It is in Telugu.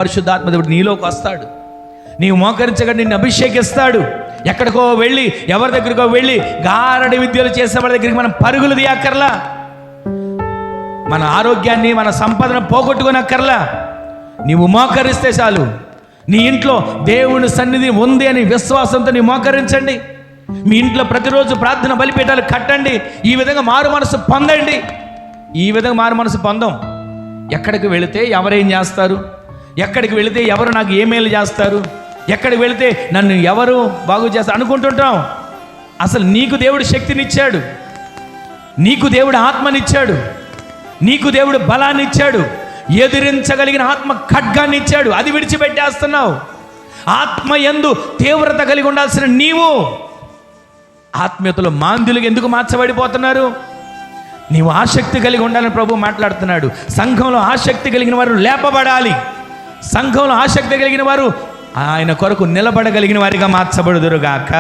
పరిశుద్ధాత్మ దేవుడు నీలోకి వస్తాడు. నీవు మోకరించగా నిన్ను అభిషేకిస్తాడు. ఎక్కడికో వెళ్ళి ఎవరి దగ్గరికో వెళ్ళి గారడి విద్యలు చేసేవాడి దగ్గరికి మనం పరుగులు తీయక్కర్లా. మన ఆరోగ్యాన్ని మన సంపదను పోగొట్టుకునక్కర్లా. నీవు మోకరిస్తే చాలు. నీ ఇంట్లో దేవుని సన్నిధి ఉంది అని విశ్వాసంతో నీ మోకరించండి. మీ ఇంట్లో ప్రతిరోజు ప్రార్థన బలిపీఠాలు కట్టండి. ఈ విధంగా మారు మనసు పొందండి. ఈ విధంగా మారు మనసు పొందాం. ఎక్కడికి వెళితే ఎవరేం చేస్తారు, ఎక్కడికి వెళితే ఎవరు నాకు ఏమేలు చేస్తారు, ఎక్కడికి వెళితే నన్ను ఎవరు బాగు చేస్తారు అనుకుంటుంటాం. అసలు నీకు దేవుడు శక్తినిచ్చాడు, నీకు దేవుడు ఆత్మనిచ్చాడు, నీకు దేవుడు బలాన్ని ఇచ్చాడు, ఎదిరించగలిగిన ఆత్మ ఖడ్గాన్ని ఇచ్చాడు. అది విడిచిపెట్టేస్తున్నావు. ఆత్మ యందు తీవ్రత కలిగి ఉండాల్సిన నీవు ఆత్మీయతలో మాంద్యులకు ఎందుకు మార్చబడిపోతున్నారు? నీవు ఆసక్తి కలిగి ఉండాలని ప్రభు మాట్లాడుతున్నాడు. సంఘంలో ఆసక్తి కలిగిన వారు లేపబడాలి. సంఘంలో ఆసక్తి కలిగిన వారు ఆయన కొరకు నిలబడగలిగిన వారిగా మార్చబడుదురుగాక.